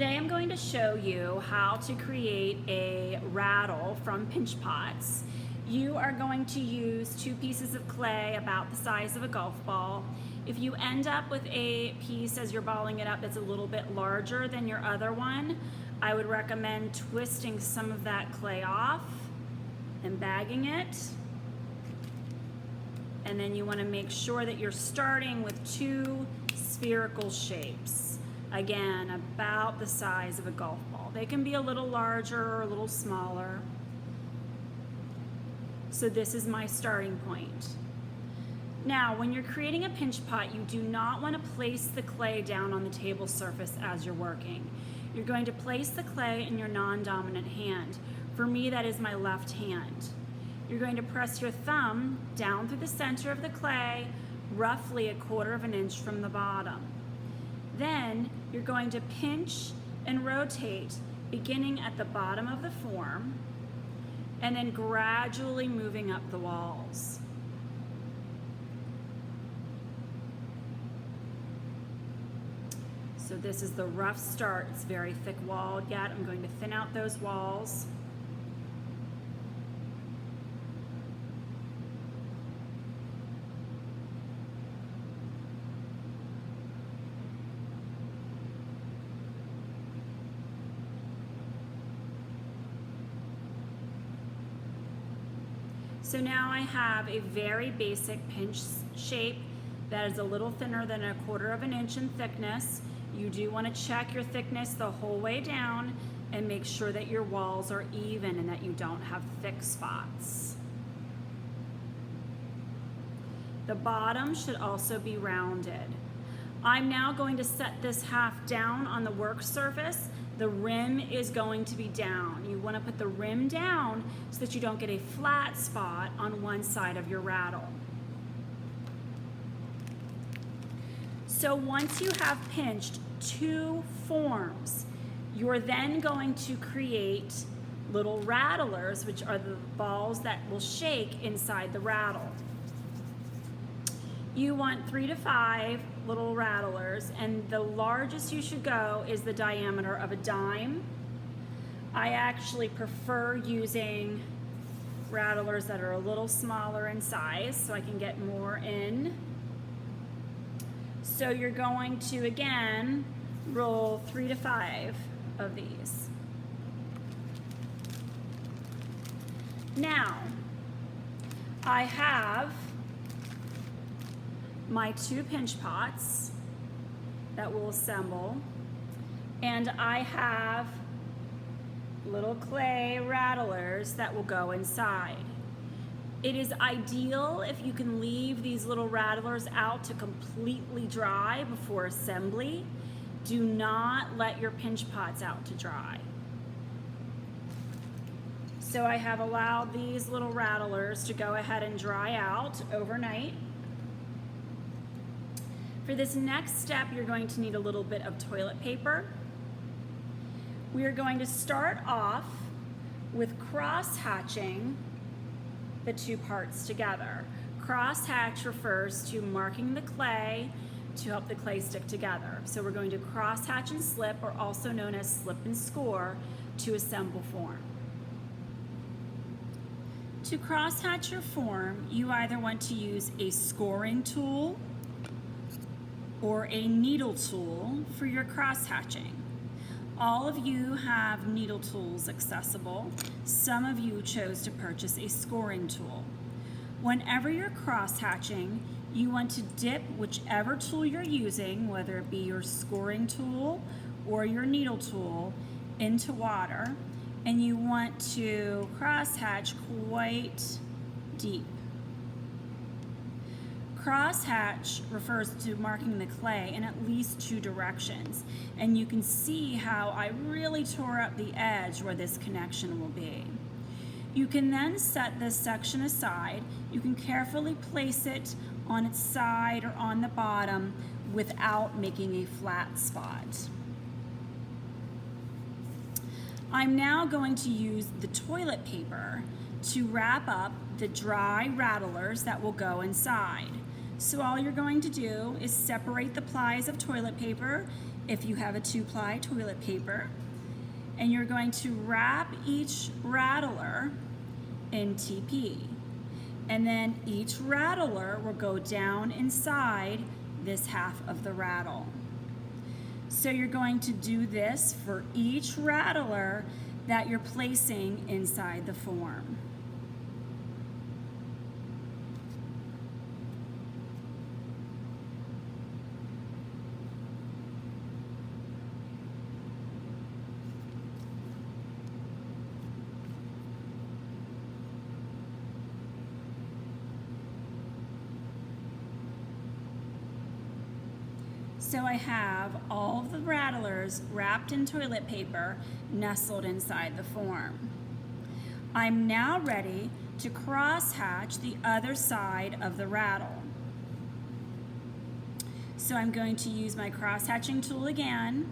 Today I'm going to show you how to create a rattle from pinch pots. You are going to use 2 pieces of clay about the size of a golf ball. If you end up with a piece as you're balling it up that's a little bit larger than your other one, I would recommend twisting some of that clay off and bagging it. And then you want to make sure that you're starting with 2 spherical shapes. Again, about the size of a golf ball. They can be a little larger or a little smaller. So this is my starting point. Now, when you're creating a pinch pot, you do not want to place the clay down on the table surface as you're working. You're going to place the clay in your non-dominant hand. For me, that is my left hand. You're going to press your thumb down through the center of the clay, roughly 1/4 inch from the bottom. Then you're going to pinch and rotate, beginning at the bottom of the form, and then gradually moving up the walls. So this is the rough start. It's very thick walled yet. I'm going to thin out those walls. So now I have a very basic pinch shape that is a little thinner than 1/4 inch in thickness. You do want to check your thickness the whole way down and make sure that your walls are even and that you don't have thick spots. The bottom should also be rounded. I'm now going to set this half down on the work surface. The rim is going to be down. You want to put the rim down so that you don't get a flat spot on one side of your rattle. So once you have pinched 2 forms, you're then going to create little rattlers, which are the balls that will shake inside the rattle. You want 3 to 5 little rattlers, and the largest you should go is the diameter of a dime. I actually prefer using rattlers that are a little smaller in size so I can get more in. So you're going to, again, roll 3 to 5 of these. Now, I have my 2 pinch pots that will assemble, and I have little clay rattlers that will go inside. It is ideal if you can leave these little rattlers out to completely dry before assembly. Do not let your pinch pots out to dry. So I have allowed these little rattlers to go ahead and dry out overnight. For this next step, you're going to need a little bit of toilet paper. We are going to start off with cross-hatching the 2 parts together. Cross-hatch refers to marking the clay to help the clay stick together. So we're going to cross-hatch and slip, or also known as slip and score, to assemble form. To cross-hatch your form, you either want to use a scoring tool or a needle tool for your cross-hatching. All of you have needle tools accessible. Some of you chose to purchase a scoring tool. Whenever you're cross-hatching, you want to dip whichever tool you're using, whether it be your scoring tool or your needle tool, into water, and you want to cross-hatch quite deep. Cross-hatch refers to marking the clay in at least 2 directions, and you can see how I really tore up the edge where this connection will be. You can then set this section aside. You can carefully place it on its side or on the bottom without making a flat spot. I'm now going to use the toilet paper to wrap up the dry rattlers that will go inside. So all you're going to do is separate the plies of toilet paper if you have a 2-ply toilet paper, and you're going to wrap each rattler in TP. And then each rattler will go down inside this half of the rattle. So you're going to do this for each rattler that you're placing inside the form. So I have all of the rattlers wrapped in toilet paper nestled inside the form. I'm now ready to cross-hatch the other side of the rattle. So I'm going to use my cross-hatching tool again.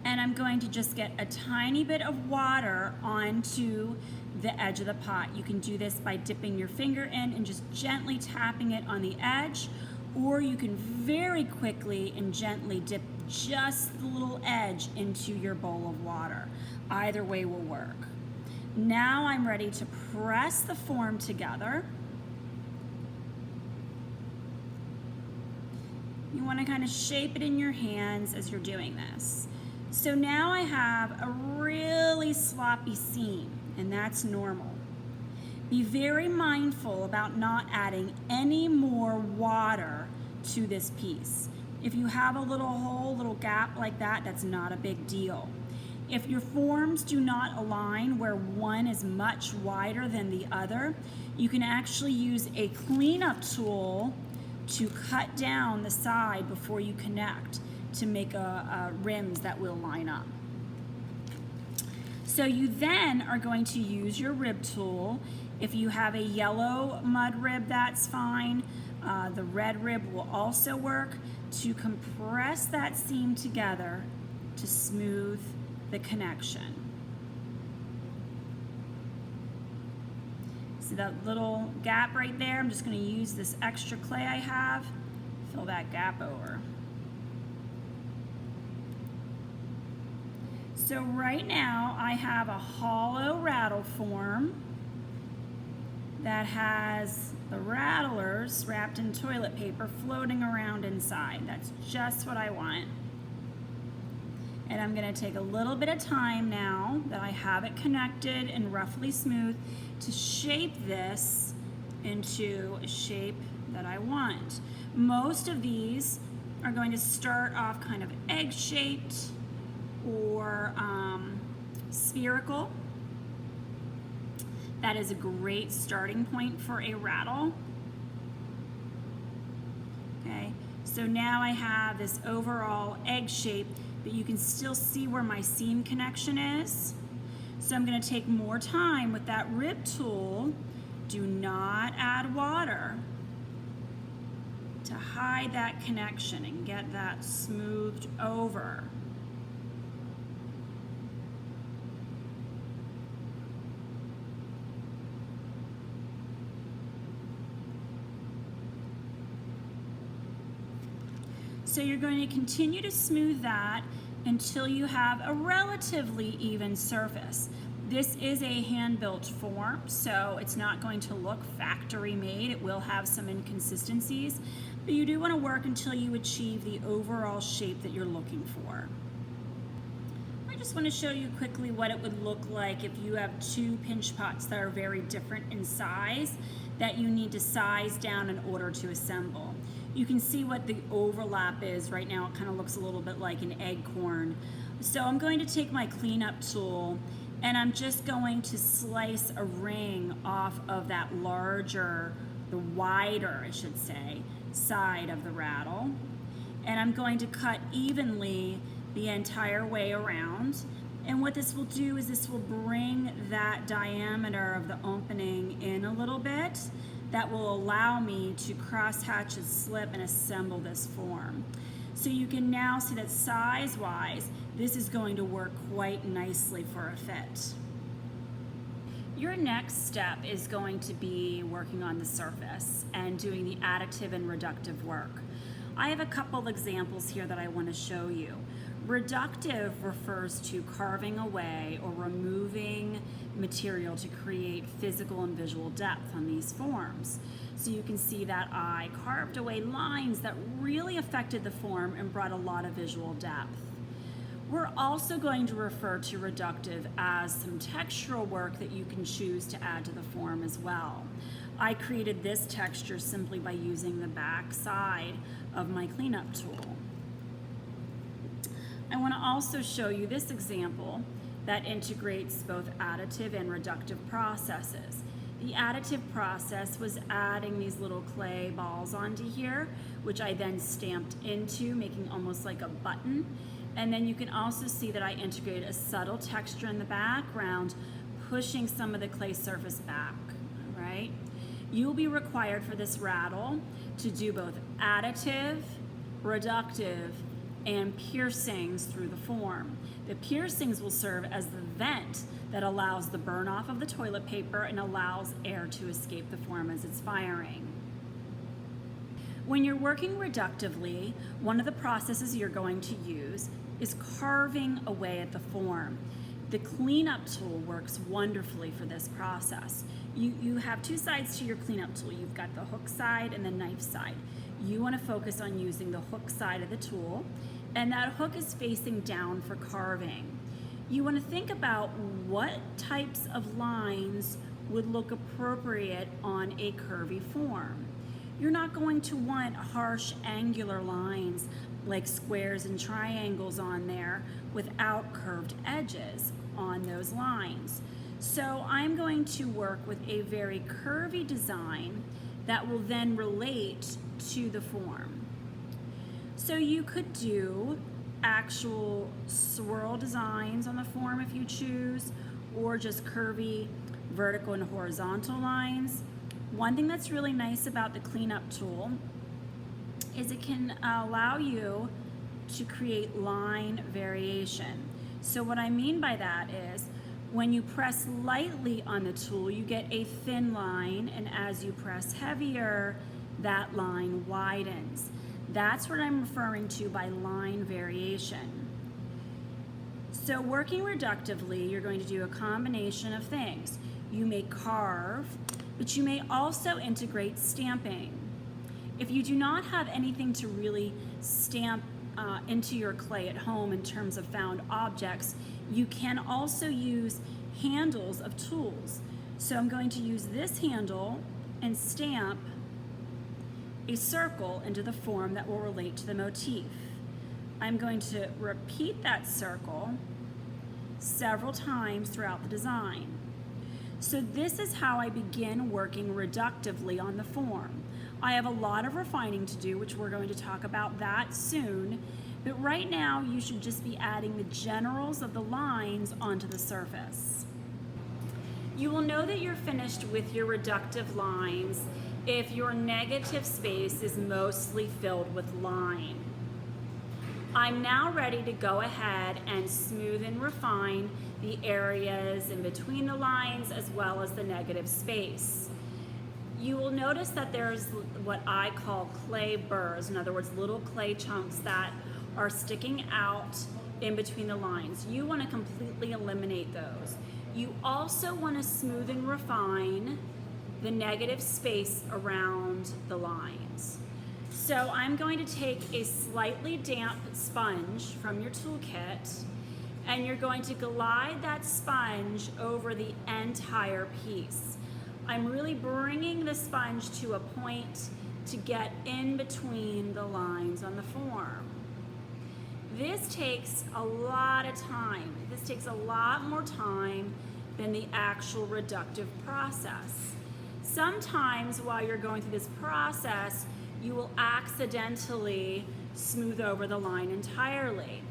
And I'm going to just get a tiny bit of water onto the edge of the pot. You can do this by dipping your finger in and just gently tapping it on the edge, or you can very quickly and gently dip just the little edge into your bowl of water. Either way will work. Now I'm ready to press the form together. You want to kind of shape it in your hands as you're doing this. So now I have a really sloppy seam, and that's normal. Be very mindful about not adding any more water to this piece. If you have a little hole, little gap like that, that's not a big deal. If your forms do not align where one is much wider than the other, you can actually use a cleanup tool to cut down the side before you connect to make rims that will line up. So you then are going to use your rib tool. If you have a yellow mud rib, that's fine. The red rib will also work to compress that seam together to smooth the connection. See that little gap right there? I'm just going to use this extra clay I have, fill that gap over. So right now I have a hollow rattle form that has the rattlers wrapped in toilet paper floating around inside. That's just what I want. And I'm going to take a little bit of time now that I have it connected and roughly smooth to shape this into a shape that I want. Most of these are going to start off kind of egg-shaped or spherical. That is a great starting point for a rattle. Okay, so now I have this overall egg shape, but you can still see where my seam connection is. So I'm going to take more time with that rib tool. Do not add water to hide that connection and get that smoothed over. So you're going to continue to smooth that until you have a relatively even surface. This is a hand-built form, so it's not going to look factory-made. It will have some inconsistencies, but you do want to work until you achieve the overall shape that you're looking for. I just want to show you quickly what it would look like if you have two pinch pots that are very different in size that you need to size down in order to assemble. You can see what the overlap is. Right now it kind of looks a little bit like an acorn. So I'm going to take my cleanup tool and I'm just going to slice a ring off of that larger, the wider, I should say, side of the rattle. And I'm going to cut evenly the entire way around. And what this will do is this will bring that diameter of the opening in a little bit. That will allow me to cross hatch and slip and assemble this form. So you can now see that size-wise, this is going to work quite nicely for a fit. Your next step is going to be working on the surface and doing the additive and reductive work. I have a couple examples here that I want to show you. Reductive refers to carving away or removing material to create physical and visual depth on these forms. So you can see that I carved away lines that really affected the form and brought a lot of visual depth. We're also going to refer to reductive as some textural work that you can choose to add to the form as well. I created this texture simply by using the back side of my cleanup tool. I want to also show you this example that integrates both additive and reductive processes. The additive process was adding these little clay balls onto here, which I then stamped into, making almost like a button. And then you can also see that I integrated a subtle texture in the background, pushing some of the clay surface back, right? You'll be required for this rattle to do both additive, reductive, and piercings through the form. The piercings will serve as the vent that allows the burn off of the toilet paper and allows air to escape the form as it's firing. When you're working reductively, one of the processes you're going to use is carving away at the form. The cleanup tool works wonderfully for this process. You have two sides to your cleanup tool. You've got the hook side and the knife side. You want to focus on using the hook side of the tool, and that hook is facing down for carving. You want to think about what types of lines would look appropriate on a curvy form. You're not going to want harsh angular lines like squares and triangles on there without curved edges on those lines. So I'm going to work with a very curvy design that will then relate to the form. So you could do actual swirl designs on the form if you choose, or just curvy vertical and horizontal lines. One thing that's really nice about the cleanup tool is it can allow you to create line variation. So what I mean by that is when you press lightly on the tool, you get a thin line, and as you press heavier, that line widens. That's what I'm referring to by line variation. So working reductively, you're going to do a combination of things. You may carve, but you may also integrate stamping. If you do not have anything to really stamp into your clay at home in terms of found objects, you can also use handles of tools. So I'm going to use this handle and stamp a circle into the form that will relate to the motif. I'm going to repeat that circle several times throughout the design. So this is how I begin working reductively on the form. I have a lot of refining to do, which we're going to talk about that soon, but right now you should just be adding the generals of the lines onto the surface. You will know that you're finished with your reductive lines if your negative space is mostly filled with line. I'm now ready to go ahead and smooth and refine the areas in between the lines as well as the negative space. You will notice that there's what I call clay burrs, in other words, little clay chunks that are sticking out in between the lines. You want to completely eliminate those. You also want to smooth and refine the negative space around the lines. So I'm going to take a slightly damp sponge from your toolkit, and you're going to glide that sponge over the entire piece. I'm really bringing the sponge to a point to get in between the lines on the form. This takes a lot of time. This takes a lot more time than the actual reductive process. Sometimes while you're going through this process, you will accidentally smooth over the line entirely.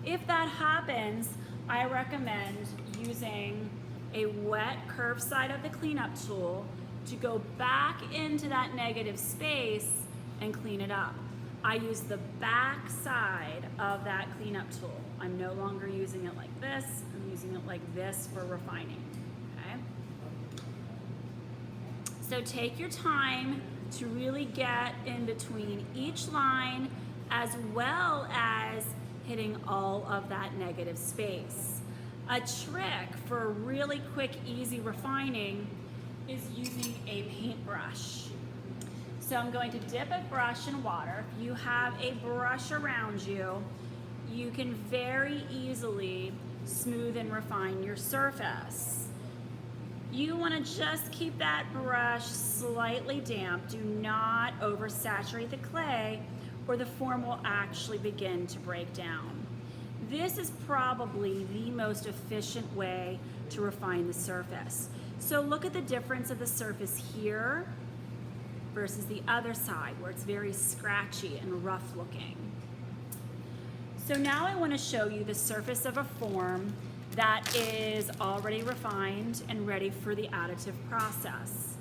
If that happens, I recommend using a wet curved side of the cleanup tool to go back into that negative space and clean it up. I use the back side of that cleanup tool. I'm no longer using it like this. I'm using it like this for refining, okay? So take your time to really get in between each line as well as hitting all of that negative space. A trick for really quick, easy refining is using a paintbrush. So I'm going to dip a brush in water. If you have a brush around you, you can very easily smooth and refine your surface. You want to just keep that brush slightly damp. Do not oversaturate the clay or the form will actually begin to break down. This is probably the most efficient way to refine the surface. So look at the difference of the surface here versus the other side where it's very scratchy and rough looking. So now I want to show you the surface of a form that is already refined and ready for the additive process.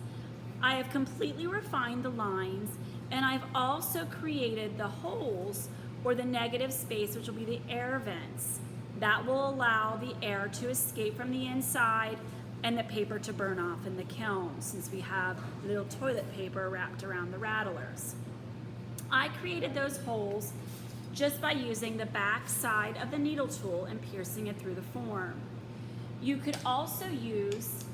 I have completely refined the lines and I've also created the holes or the negative space, which will be the air vents. That will allow the air to escape from the inside and the paper to burn off in the kiln, since we have little toilet paper wrapped around the rattlers. I created those holes just by using the back side of the needle tool and piercing it through the form. You could also use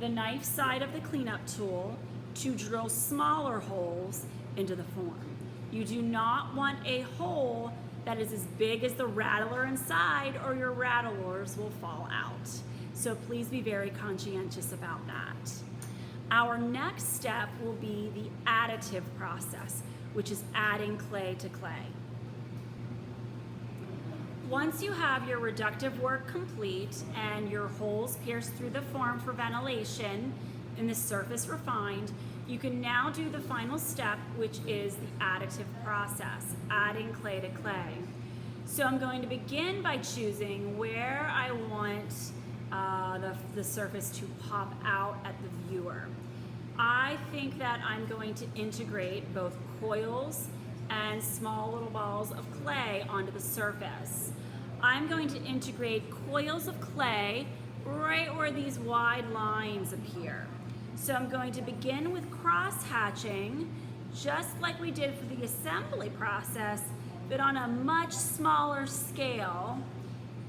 the knife side of the cleanup tool to drill smaller holes into the form. You do not want a hole that is as big as the rattler inside or your rattlers will fall out. So please be very conscientious about that. Our next step will be the additive process, which is adding clay to clay. Once you have your reductive work complete and your holes pierced through the form for ventilation and the surface refined, you can now do the final step, which is the additive process, adding clay to clay. So I'm going to begin by choosing where I want the surface to pop out at the viewer. I think that I'm going to integrate both coils and small little balls of clay onto the surface. I'm going to integrate coils of clay right where these wide lines appear. So I'm going to begin with cross-hatching, just like we did for the assembly process, but on a much smaller scale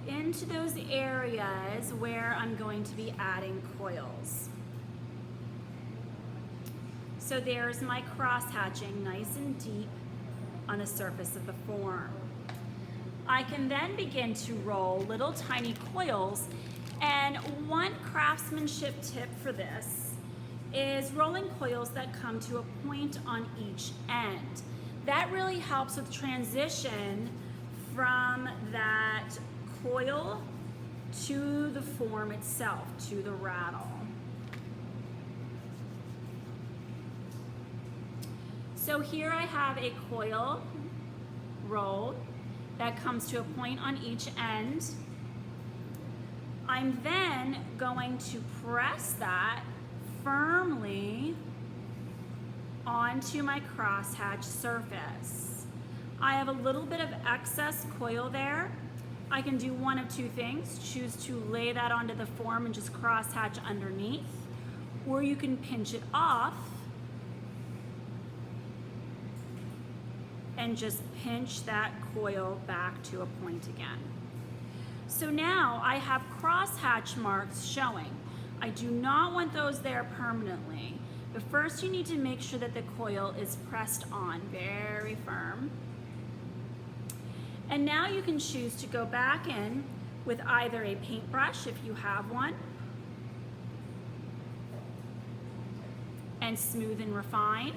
into those areas where I'm going to be adding coils. So there's my cross-hatching, nice and deep on the surface of the form. I can then begin to roll little tiny coils, and one craftsmanship tip for this is rolling coils that come to a point on each end. That really helps with transition from that coil to the form itself, to the rattle. So here I have a coil rolled that comes to a point on each end. I'm then going to press that firmly onto my crosshatch surface. I have a little bit of excess coil there. I can do one of two things. Choose to lay that onto the form and just crosshatch underneath, or you can pinch it off and just pinch that coil back to a point again. So now I have crosshatch marks showing. I do not want those there permanently, but first you need to make sure that the coil is pressed on very firm. And now you can choose to go back in with either a paintbrush if you have one, and smooth and refine,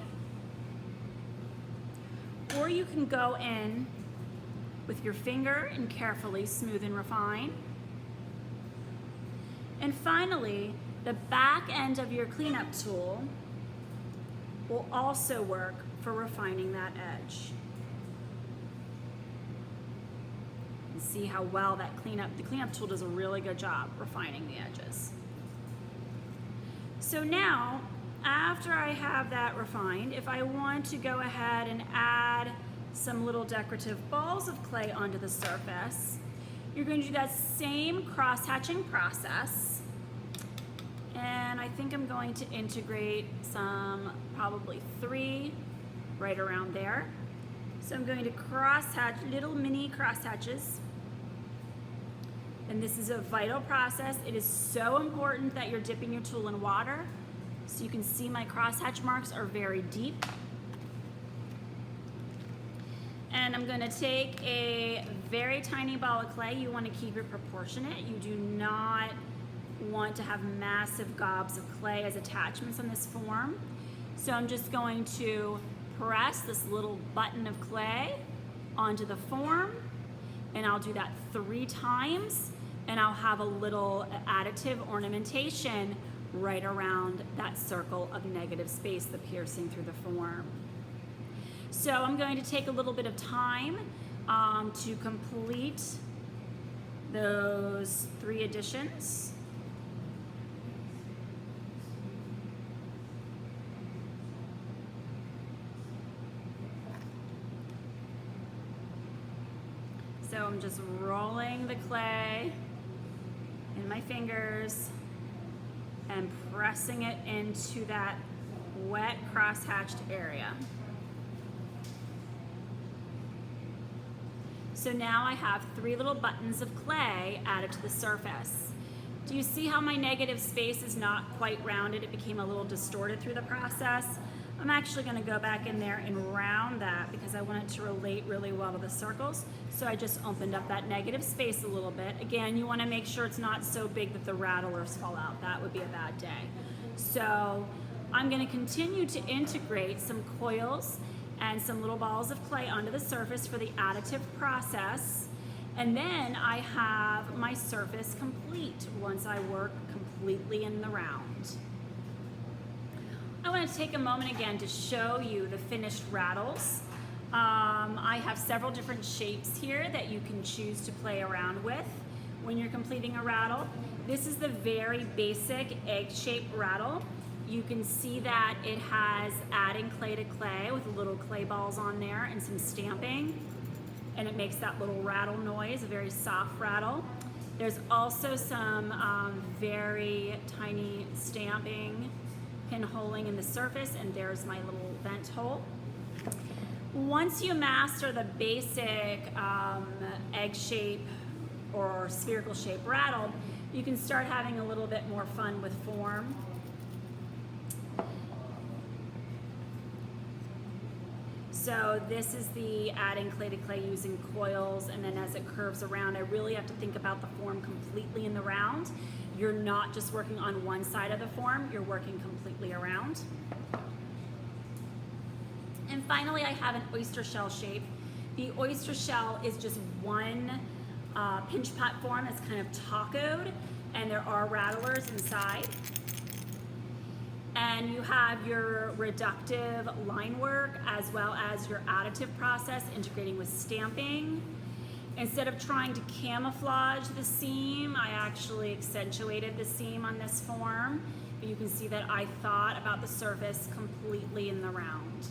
or you can go in with your finger and carefully smooth and refine. And finally, the back end of your cleanup tool will also work for refining that edge. And see how well the cleanup tool does a really good job refining the edges. So now, after I have that refined, if I want to go ahead and add some little decorative balls of clay onto the surface. You're going to do that same cross-hatching process. And I think I'm going to integrate some, probably 3 right around there. So I'm going to cross-hatch, little mini cross-hatches. And this is a vital process. It is so important that you're dipping your tool in water. So you can see my cross-hatch marks are very deep. And I'm gonna take a very tiny ball of clay. You wanna keep it proportionate. You do not want to have massive gobs of clay as attachments on this form. So I'm just going to press this little button of clay onto the form, and I'll do that 3 times, and I'll have a little additive ornamentation right around that circle of negative space, the piercing through the form. So I'm going to take a little bit of time to complete those 3 additions. So I'm just rolling the clay in my fingers and pressing it into that wet cross-hatched area. So now I have 3 little buttons of clay added to the surface. Do you see how my negative space is not quite rounded? It became a little distorted through the process. I'm actually going to go back in there and round that because I want it to relate really well to the circles. So I just opened up that negative space a little bit. Again, you want to make sure it's not so big that the rattlers fall out. That would be a bad day. So I'm going to continue to integrate some coils and some little balls of clay onto the surface for the additive process. And then I have my surface complete once I work completely in the round. I want to take a moment again to show you the finished rattles. I have several different shapes here that you can choose to play around with when you're completing a rattle. This is the very basic egg-shaped rattle. You can see that it has adding clay to clay with little clay balls on there and some stamping, and it makes that little rattle noise, a very soft rattle. There's also some very tiny stamping, pinholing in the surface, and there's my little vent hole. Once you master the basic egg shape or spherical shape rattle, you can start having a little bit more fun with form. So this is the adding clay to clay using coils, and then as it curves around, I really have to think about the form completely in the round. You're not just working on one side of the form, you're working completely around. And finally, I have an oyster shell shape. The oyster shell is just one pinch pot form that's kind of tacoed, and there are rattlers inside. And you have your reductive line work as well as your additive process integrating with stamping. Instead of trying to camouflage the seam, I actually accentuated the seam on this form. But you can see that I thought about the surface completely in the round.